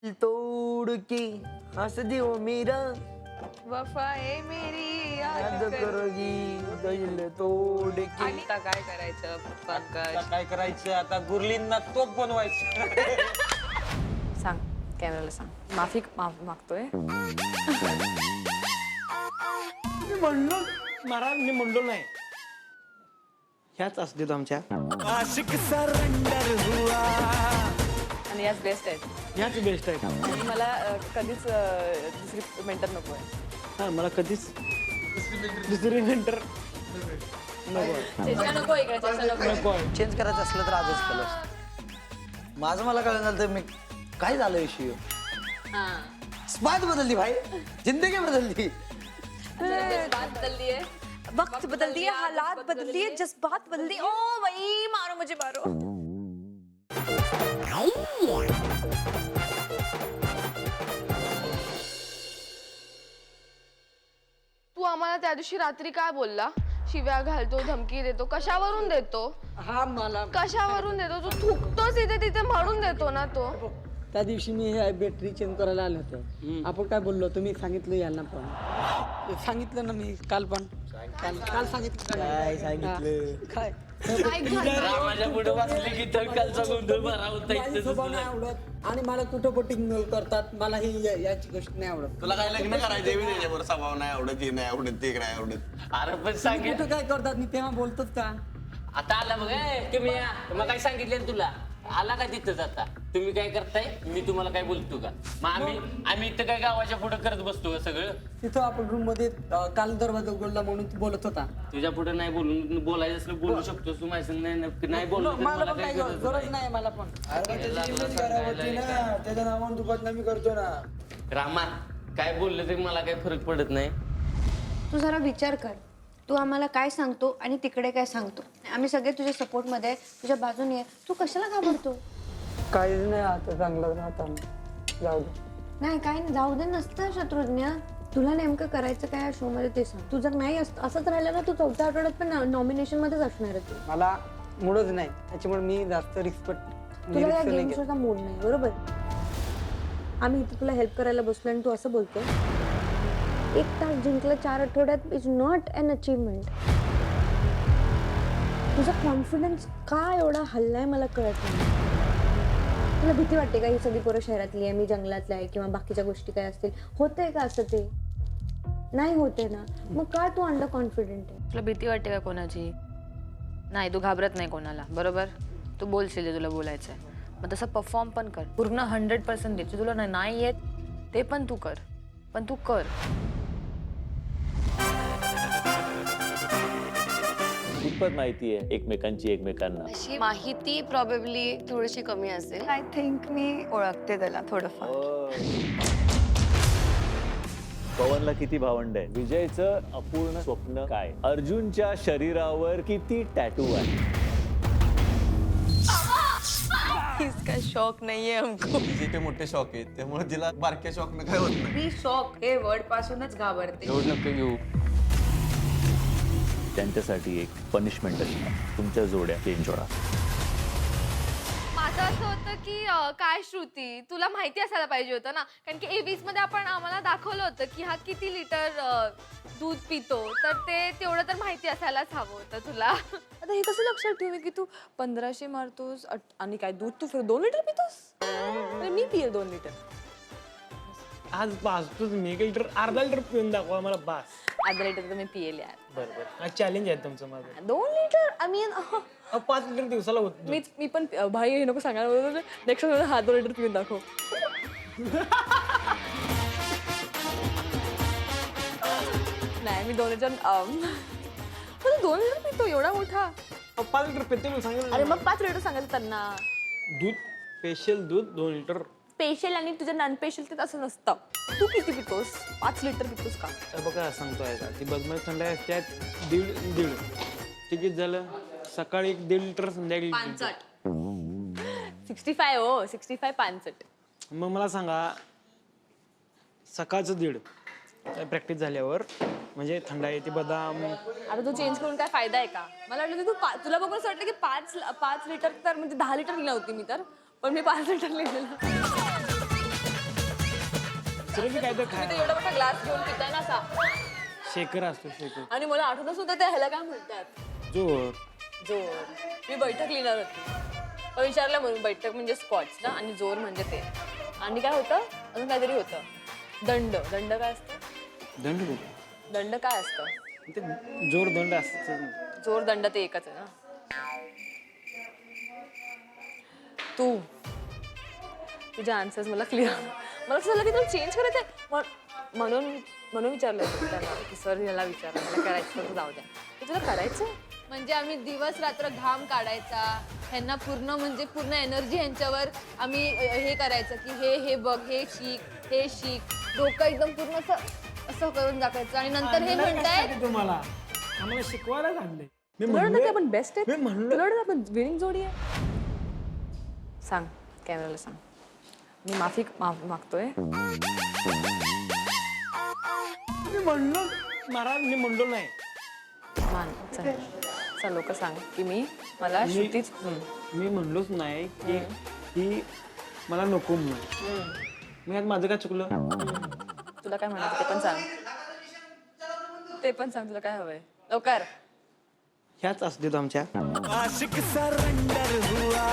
तोड़ के हंस दियो मेरा वफा है मेरी याद करोगी दिल तोड़ के. आता काय करायचं पंकज? आता काय करायचं आता गुरलींना तोप बनवायचं. सांग कॅमेराला सांग. मागतोय. मी म्हणलो महाराज, मी म्हणलो नाही. ह्याच असू देतो आमच्या. आशिक सरेंडर हुआ. आणि याच बेस्ट आहेत. ह्याच बेस्ट आहे. आणि मला कधीच दुसरी मेंटर नको आहे. हा मला कधीच दुसरी मेंटर नको इकडे नको. चेंज करायचं असलं तर आजच केलं. माझं मला कळलं झालं तर मी काय झालं इश्यू. बात बदलली भाई, जिंदगी बदलली. बात बदलली है, वक्त बदल दिए, हालात बदल दिए, जज्बात बदल दिए. ओ भाई मारो मुझे मारो. तू आम्हाला त्या दिवशी रात्री काय बोलला? शिव्या घालतो, धमकी देतो, कशावरून देतो? हा मला कशावरून देतो? तू थुकतोस इथे तिथे म्हणून देतो ना तो. त्या दिवशी मी हे बॅटरी चेंज करायला आलो होतो. आपण काय बोललो तुम्ही सांगितलं यांना पण सांगितलं ना मी काल पण काल सांगितलं काय सांगितलं काय माझ्या पुढे बसले की धडकालचा गोंधळ भरा होता माझी स्वभाव नाही आवडत आणि मला कुठं पटिंग करतात. मला ही याची गोष्ट नाही आवडत. तुला काय लग्न करायचंय मी त्याच्याबरोबर स्वभाव नाही आवडत, हे नाही आवडत, ते नाही आवडत. अरे पण तुम्ही सांगितलं कुठं काय करतात मी तेव्हा बोलतोच का? आता आला मग तुम्ही मग काय सांगितलं तुला आला का तिथंच आता तुम्ही काय करताय मी तुम्हाला काय बोलतो का? मग आम्ही इथं काय गावाच्या पुढे करत बसतो का सगळं? तिथं आपण रूम मध्ये काल दरवाजा उघडला म्हणून तू बोलत होता. तुझ्या पुढे नाही बोलायचं असलं बोलू शकतोस तू माझ्या संग नाही बोललो तर मला मला पण काय काही गरज नाही मला पण. त्याच्या नावाने तू बदनामी करतो ना. रामा काय बोललं तरी मला काही फरक पडत नाही. तू जरा विचार कर. तू आम्हाला काय सांगतो आणि तिकडे काय सांगतो. आम्ही सगळे तुझ्या सपोर्टमध्ये आहे, तुझ्या बाजूने आहे. तू कशाला घाबरतो? काहीच नाही आता चांगलं राहता जाऊ दे. नाही काय नाही, जाऊ दे नसतं शत्रुज्ञ. तुला नेमकं करायचं काय या शो मध्ये ते सांग. तू जर नाही असंच राहिलं ना तू चौथ्या आठवड्यात पण नॉमिनेशन मध्येच असणार आहे तू. मला मूडच नाही त्याच्यामुळे मी जास्त रिस्पेक्ट तुला या गेम शोचा मूड नाही बरोबर. आम्ही इथे तुला हेल्प करायला बसलो आणि तू असं बोलतोय. 1 तास जिंकलं 4 आठवड्यात इज नॉट एन अचीवमेंट. तुझा कॉन्फिडन्स का एवढा हल्लाय मला कळत नाही. तुला भीती वाटते का ही सगळी पोरं शहरातली आहे, मी जंगलातली आहे किंवा बाकीच्या गोष्टी काय असतील? होतंय का असं? ते नाही होते ना, मग का तू अंडर कॉन्फिडेंट आहे? तुला भीती वाटते का कोणाची? नाही, तू घाबरत नाही कोणाला बरोबर. तू बोलशील जे तुला बोलायचंय, मग तसं परफॉर्म पण कर. पूर्ण 100% दे. तुला नाही येत ते पण तू कर, पण तू कर. कितपत माहिती आहे एकमेकांची एकमेकांना? अशी माहिती प्रॉबेबली थोडीशी कमी असेल. आय थिंक मी ओळखते त्याला थोडंफार. पवनला किती भावंड आहे? विजयचं अपूर्ण स्वप्न काय? अर्जुनच्या शरीरावर किती टॅटू आहे? इसका शौक नाहीये हमको. तिचे ते मोठे शॉक आहेत त्यामुळे तिला बारक्या शॉकनं काय होत नाही. मी शॉक हे वर्ड पासूनच घाबरते. एवढं नको घेऊ. त्यांच्यासाठी एक पनिशमेंट असणार. तुमच्या जोड्या चेंज होणार. माझं असं होतं की काय श्रुती तुला माहिती असायला पाहिजे होतं ना, कारण की A20 मध्ये आपण आम्हाला दाखवलं होतं की हा किती लिटर दूध पितो, तर ते तेवढं तर माहिती असायलाच हवं होतं तुला. आता हे कसं लक्षात ठेवू की तू 1500 मारतोस आणि काय दूध तू 2 लिटर पितोस? अरे मी पिये 2 लिटर. आज पाचतोच मी 1 लिटर अर्धा लिटर पिऊन दाखवा मला बास. अर्धा लिटर तर मी पियेल यार. बरोबर चॅलेंज आहे तुमचं माझं. 2 लिटर आय मीन 5 लिटर दिवसाला होत. मी पण भाई हे नको सांगायला. नेक्स्ट हा 2 लिटर पिऊन दाखव. नाही मी 2 लिटर 2 लिटर पितो एवढा मोठा. 5 लिटर पिते मी सांगितलं. अरे मग 5 लिटर सांगायचं त्यांना. दूध स्पेशल दूध 2 लिटर. स्पेशल आणि तुझं नॉन स्पेशल ते असं नसतं. तू किती पितोस? 5 लिटर पितोस का? बघा सांगतोय का ती बदमाश थंड आहे त्यात दीड तिकीट झालं. सकाळी 1.5 लिटर संध्याकाळी 65 हो 65 65. मग मला सांगा सकाळचं 1.5 प्रॅक्टिस झाल्यावर म्हणजे थंड आहे ती बदाम. आता तू चेंज करून काय फायदा आहे का? मला वाटलं तू तुला बघून असं वाटलं की 5 लिटर तर म्हणजे 10 लिटर लिहिलं होती मी तर, पण मी 5 लिटर लिहिलेलं. दुसरं बी काय तर तुम्ही एवढा मोठा ग्लास घेऊन पिताय ना असा शेकर असतो शेकर आणि मला आठवत सुद्धा त्या ह्याला काय म्हणतात जोर जोर. मी बैठक लिहिणार होती पण विचारलं म्हणून बैठक म्हणजे स्क्वॉट्स ना आणि जोर म्हणजे ते आणि काय होतं अजून काहीतरी होतं दंड दंड काय असतं दंड दंड काय असतं ते जोर दंड असतं जोर दंड ते एकच आहे ना. तू तुझे आन्सर्स मला क्लिअर मला असं झालं की तुला चेंज करायचं आहे म्हणून म्हणून विचारलं त्यांना की सर ह्याला विचारा मला करायचं तर जाऊ द्या तर तुला करायचं म्हणजे आम्ही दिवस रात्र घाम काढायचा ह्यांना पूर्ण एनर्जी ह्यांच्यावर आम्ही हे करायचं की हे बघ हे शिक डोकं एकदम पूर्ण असं करून दाखवायचं आणि नंतर हे म्हणताय तुम्हाला आम्हाला शिकवायला सांगले तुला वाटतं की आपण बेस्ट आहे मी म्हणलो. तुला वाटतं आपण विनिंग जोडी आहे सांग कॅमेराला सांग मी माफी मागतोय मी म्हणलो मी म्हणलो नाही मान चल लोक सांग की मला श्रुतीच मी म्हणलोच नाही की ही मला नको म्हणून मी आज माझं काय चुकलं तुला काय म्हणायचं ते पण सांग तुला काय हवंय लवकर ह्याच असू देतो आमच्या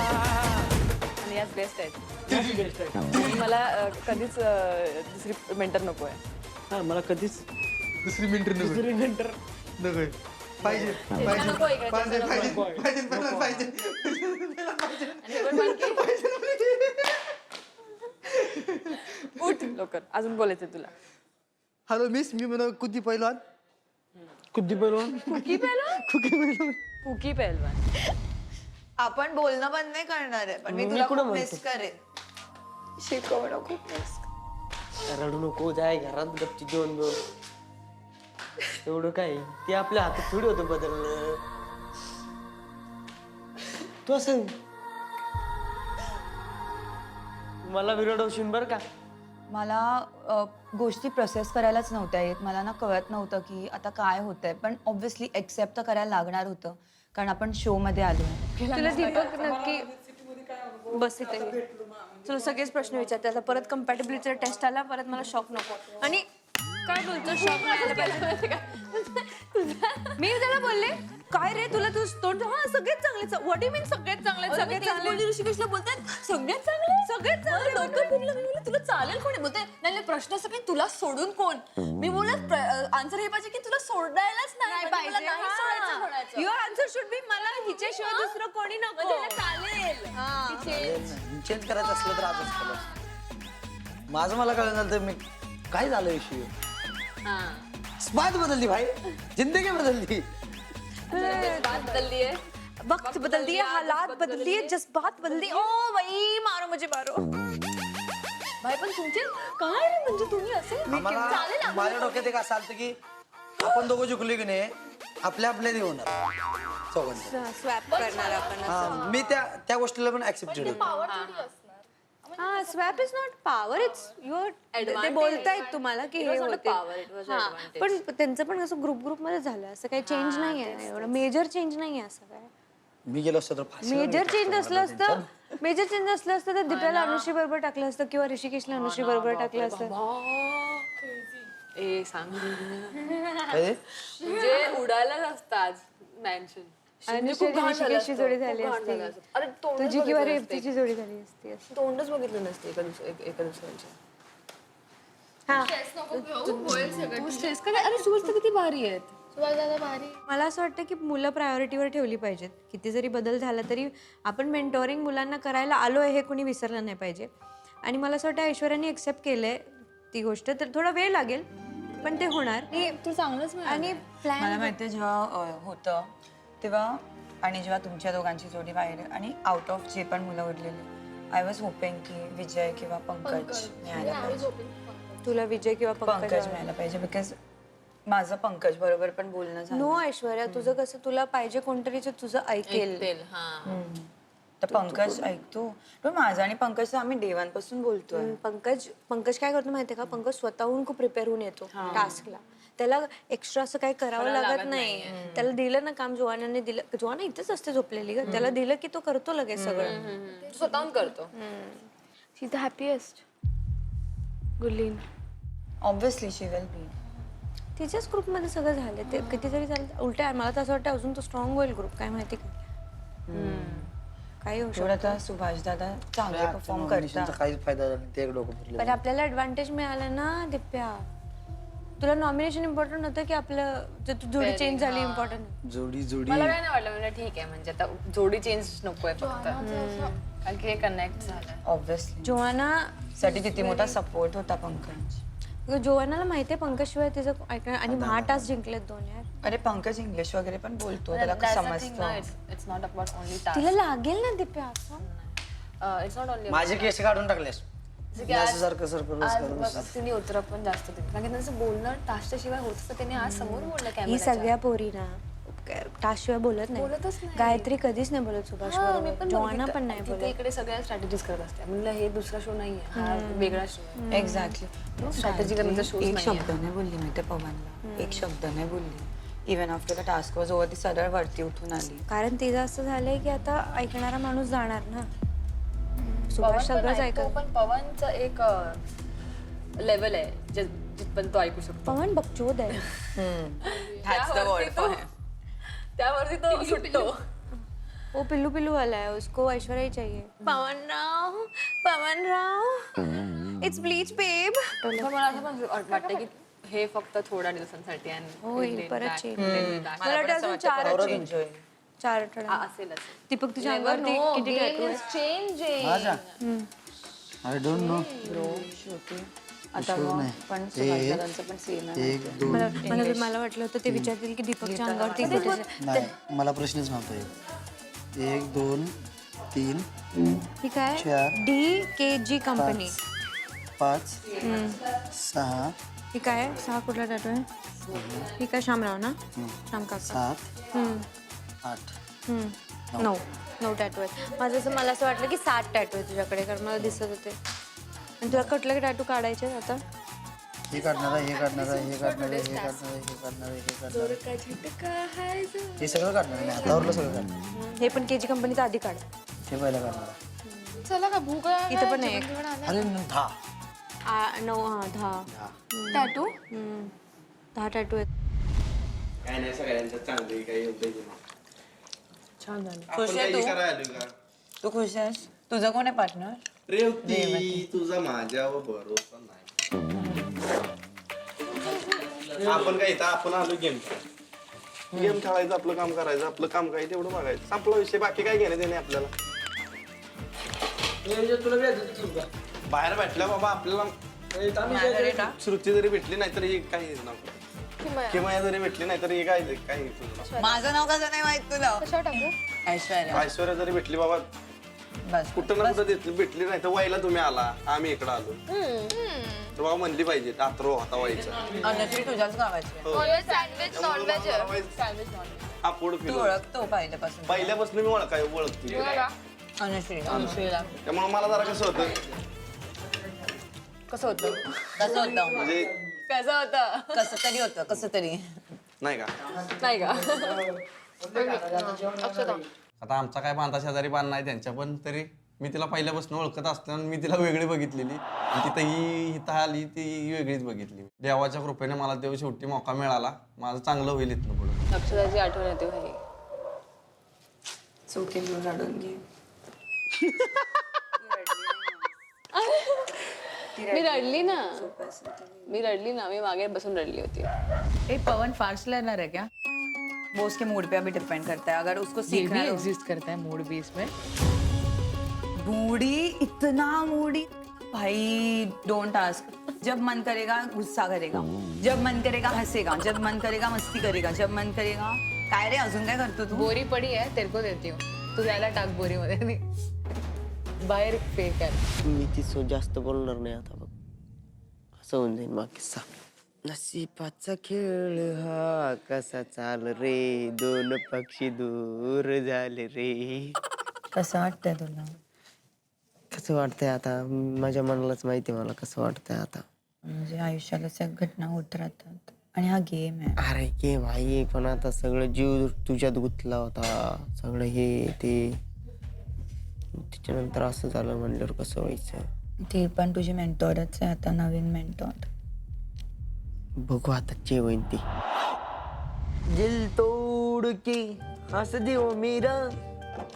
आणि याच बेस्ट आहेत आणि मला कधीच दुसरी मेंटर नको आहे हा मला कधीच दुसरी मिनिट दुसरी नंतर नको पाहिजे नको इकडे, पाहिजे नको. पाहिजे पाहिजे पाहिजे आणि हे पण म्हण की- उठ लवकर अजून बोलायचं तुला हॅलो मिस मी म्हणा कुदी पहिलवान कुद्दी पहिलवान कुकी पहलवान कुकी पहलवान आपण बोलणं बंद नाही करणार आहे पण मी मी तुला कुठं खूप बोलतो? मिस करेन शिकवणं खूप मिस रडू नको जाय घरात गपची घेऊन एवढं काय ते आपल्या हातात थोडी होतं बदलणं तू असं मला विरडवशील बरं का मला गोष्टी प्रोसेस करायलाच नव्हत्या येत मला ना कळत नव्हतं की आता काय होतंय पण ऑब्व्हियसली एक्सेप्ट तर करायला लागणार होतं कारण आपण शो मध्ये आलो तुला दीपक नक्की बस इथे तुला सगळेच प्रश्न विचारते आता परत कम्पॅटेबिलिटी टेस्ट आला परत मला शॉक नको आणि काय बोलतो शॉक मिळायला पाहिजे मी त्याला बोलले काय रे तुला तू तोंड हा सगळेच चांगले व्हॉट यू मीन सगळेच चांगले सगळेत चांगले ऋषिकेशला बोलतात सगळेच चांगले डोकं फिरलं मी बोलले तुला चालेल कोणी बोलते नाही प्रश्न सगळे तुला सोडून कोण मी बोलत आन्सर हे पाहिजे की तुला सोडायलाच नाही पाहिजे युअर आन्सर शुड बी मला हिच्याशिवाय दुसरं कोणी नको चालेल चेंज करायचं असलं तर आजच केलं माझं मला कळलं झालं तर मी काय झालं इश्यू स्पात बदलली भाई जिंदगी बदलली बात बदलली आहे वक्त बदल दिए हालात बदल दिए जज्बात बदल दिए ओ भाई मारो मुझे मारो भाई पण तुमचे काय रे म्हणजे तुम्ही असे आम्हाला माझ्या डोक्यात एक असं आलं की आपण दोघं जिंकलो की नाही आपल्या होणार चौघांचं स्वॅप करणार आपण हा मी त्या गोष्टीला पण ऍक्सेप्टेड होतो हा swap is not power it's your ते बोलतायत तुम्हाला की हे होते हा पण त्यांचं पण असं ग्रुप मध्ये झालं असं काही चेंज नाहीये एवढं मेजर चेंज नाहीये असं काय मी गेलो असतो तर फाशीला मेजर भेटलो चेंज असतो असलं असतं तर दिप्याला अनुश्री बरोबर टाकलं असतं किंवा ऋषिकेशला अनुश्री बरोबर टाकलं असतं ए सांग काय? म्हणजे उडायलाच असतात मॅन्शन अनुश्री ऋषिकेशची जोडी झाली असती अरे तुझी किंवा रेवतीची जोडी झाली असती असं. तोंडच बघितलं नसते एका दुसऱ्यांचे हा तू स्ट्रेस का अरे सुवर्स तर किती भारी आहेत मला असं वाटतं की मुलं प्रायोरिटीवर ठेवली पाहिजेत किती जरी बदल झाला तरी आपण मेंटोरिंग मुलांना करायला आलो आहे हे कोणी विसरलं नाही पाहिजे आणि मला असं वाटतं ऐश्वर्याने एक्सेप्ट केलंय ती गोष्ट तर थोडा वेळ लागेल पण ते होणार तू चांगलंच आणि मला प्लॅन माहिती जेव्हा होतं तेव्हा आणि जेव्हा तुमच्या दोघांची जोडी बाहेर आणि आउट ऑफ जे पण मुलं उरलेली आय वॉज होपिंग की विजय किंवा पंकज मिळायला पाहिजे तुला विजय किंवा पंकज मिळायला पाहिजे बिकॉज माझं पंकज बरोबर पण बोलणं झालं नो ऐश्वर्या तुझं कसं तुला पाहिजे कोणतरी जे तुझं ऐकेल तर पंकज ऐकतो पण माझं आणि पंकज आम्ही देवांपासून बोलतोय पंकज काय करतो माहितीये का पंकज स्वतःहून खूप प्रिपेअर होऊन येतो टास्कला त्याला एक्स्ट्रा असं काही करावं लागत नाही त्याला दिलं ना काम जोवानाने दिलं जोवाना इथेच असते झोपलेली ग त्याला दिलं की तो करतो लगेच सगळं स्वतःहून करतो शी द हॅपीएस्ट गुल्लीन ऑब्व्हियसली शी विल बी. तिच्याच ग्रुपमध्ये सगळं झालं ते कितीतरी झालं. उलट मला तर असं वाटतं अजून तो स्ट्रॉंग होईल ग्रुप, काय माहिती काय काही होऊ थोडा शकतं. आता सुभाष दादा चांगले परफॉर्म Nomination चा करतात. काहीच फायदा झाला नाही, ते एक डोकं फिरलं. पण आपल्याला ऍडव्हान्टेज मिळालं ना दिप्या. तुला नॉमिनेशन इम्पॉर्टंट होतं की आपलं जे तू जोडी चेंज झाली इम्पॉर्टंट? जोडी जोडी मला काय नाही वाटलं, म्हणजे ठीक आहे, म्हणजे आता जोडी चेंज नकोय फक्त, कारण की हे कनेक्ट झालं. ऑब्व्हियसली जोवाना साठी किती मोठा सपोर्ट होता पंकज. जोवानाला माहितीये पंकजशिवाय तिचं ऐकणं, आणि महाटास जिंकलेत 2 यार. अरे पंकज इंग्लिश वगैरे पण बोलतो, त्याला समजतं. इट्स नॉट अबाउट ओनली तिला लागेल ना दिप्या असं. इट्स नॉट ओनली माझे केस काढून टाकलेस. सारखं तिने उतरं पण जास्त दिली, कारण की त्यांचं बोलणं टास्कच्या शिवाय होत असतं. त्याने आज समोर बोललं ही कॅमेरा. सगळ्या पोरी ना टास्क शिवाय बोलत बोलतच नाही. नाही. गायत्री कधीच नाही बोलत सुभाष बरोबर. जोवाना पण नाही तिथे बोलत. इकडे सगळ्या स्ट्रॅटेजीज करत असते. म्हणलं हे दुसरा शो नाहीये, हा वेगळा शो. एक्झॅक्टली. स्ट्रॅटेजी करण्याचा शो एक नाही. शब्द नाही बोलली मी त्या पवनला, एक शब्द नाही बोलली. Even after the task was over ती सरळ वरती उठून आली. कारण तिचं असं झालंय की आता ऐकणारा माणूस जाणार ना. सुभाष सगळंच ऐकत. पण पवनचं एक लेवल आहे जिथपर्यंत तो ऐकू शकतो. पवन बकचोद आहे. That's the word for him. त्यावरती तो सुटतो. वो पिल्लू पिल्लू वाला है, उसको ऐश्वर्या ही चाहिए. पवन राव इट्स ब्लीच बेब. पण मला असं पण वाटतं की हे फक्त थोड्या दिवसांसाठी होईल परत चेंज. मला मला वाटतं अजून 4 Enjoy. आठवडे. असेल दीपक तुझ्या अंगावरती किती tattoo आहे? चेंज माझा आय डोंट नो. आता पण सुभाष दादांचं पण सेम आहे. 1 2 मला वाटलं होतं ते विचारतील की दीपकच्या अंगावरती किती tattoo आहे. नाही, मला प्रश्नच नव्हता. 1 2 3 ही काय 4 DKG कंपनी. 5 6 ही काय 6 कुठला टॅटू आहे? ही काय शामराव ना? श्याम काका. 7 8 9 टॅटू आहेत. माझं असं मला असं वाटलं की 7 टॅटू आहे तुझ्याकडे, कारण मला दिसत होते. आणि तुला कुठले टॅटू काढायचे आता? हे काढणार आहे, हे काढणार आहे, हे काढणार आहे, हे काढणार आहे, हे काढणार आहे, हे काढणार आहे. हे सगळं काढणार आहे, हातावरलं सगळं काढणार. हे पण KG कंपनीचं आधी काढ. हे पहिलं काढणार आहे. चला का भूक आहे? इथं पण आहे. अरे 10 10 टॅटू 10 टॅटू आहेत. काय नाही, सगळ्यांचं चांगलं काही एवढं छान झालं. खुश आहे तू? तू खुश आहेस? तुझं कोण आहे पार्टनर? रेवती तुझा माझ्यावर भरोसा नाही. आपण काय इथं आपण आलो गेम खेळायचं, आपलं काम करायचं, आपलं काम काय तेवढं बघायचं, संपला विषय. बाकी काय घेणं देणे आपल्याला. बाहेर भेटल्या बाबा आपल्याला श्रुती जरी भेटली नाही तर ही काही किंवा जरी भेटली नाही तर ही काय काही. माझं नाव कसं नाही माहित तुला? कशावर टाकू? ऐश्वर्या. ऐश्वर्या जरी भेटली बाबा, बस कुठं ना कुठं भेटली नाही तर वाईला तुम्ही आला, आम्ही इकडं आलो तर बाबा म्हणली पाहिजे आत्रो होता व्हायचं. अनश्री तुझ्याच गावाची. सँडविच नॉनव्हेज आपोड तू ओळखतो पहिल्यापासून. पहिल्यापासून मी ओळखते अनश्री. त्यामुळे मला जरा कसं होतं कसं होतं म्हणजे कसं होतं? कसं तरी नाही का. नाही का? आता आमचा काय बांधा शेजारी बांध नाही त्यांच्या, पण तरी मी तिला पहिल्यापासून ओळखत असताना मी तिला वेगळी बघितलेली आणि तिथं ही इथं आली ती वेगळीच बघितली. देवाच्या कृपेने मला तेव्हा शेवटी मौका मिळाला. माझं चांगलं होईल इथनं पुढं. अक्षराची आठवण येते भाई. चोके घेऊन रडून घे. मी रडली ना, मी मागे बसून रडली होती. पवन फास्ट लर्नर है क्या? वो उसके मूड पे अभी डिपेंड करता है. अगर उसको सीखना है. एग्जिस्ट करता है मूड बेस में. मूडी, इतना मूडी भाई. Don't ask. जब मन करेगा गुस्सा करेगा, जब मन करेगा हंसेगा, जब मन करेगा मस्ती करेगा, जब मन करेगा. काय रे अजून काय करतो तू? बोरी पडी आहे, तेरे को देती हूँ. तू जायला टाक बोरीमध्ये. बाहेर फेक आहे. मी ती जास्त बोलणार नाही आता बघ, असं होऊन जाईल मग किस्सा. नसीबाचा खेळ हा कसा चाल रे, 2 पक्षी दूर झाले रे. कसं वाटतंय तुला? कसं वाटतंय आता माझ्या मनालाच माहिती मला कसं वाटतंय आता. म्हणजे आयुष्याला सगळ्या घटना होत राहतात आणि हा गेम आहे. अरे गेम आहे पण आता सगळं जीव तुझ्यात गुंतला होता, सगळं हे ते. त्याच्यानंतर असं झालं म्हणल्यावर कसं व्हायचं? ती पण तुझी मेंटॉरच आहे आता, नवीन मेंटॉर. बघू आता जेवण ती. दिल तोड के हंस दियो मेरा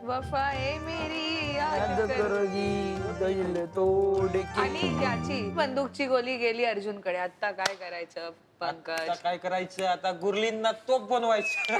वफा आहे मेरी याद करोगी दिल तोड के. आणि याची बंदूकची गोली गेली अर्जुनकडे. आता काय करायचं पंकज? आता काय करायचं? आता गुरलींना तोप बनवायचं.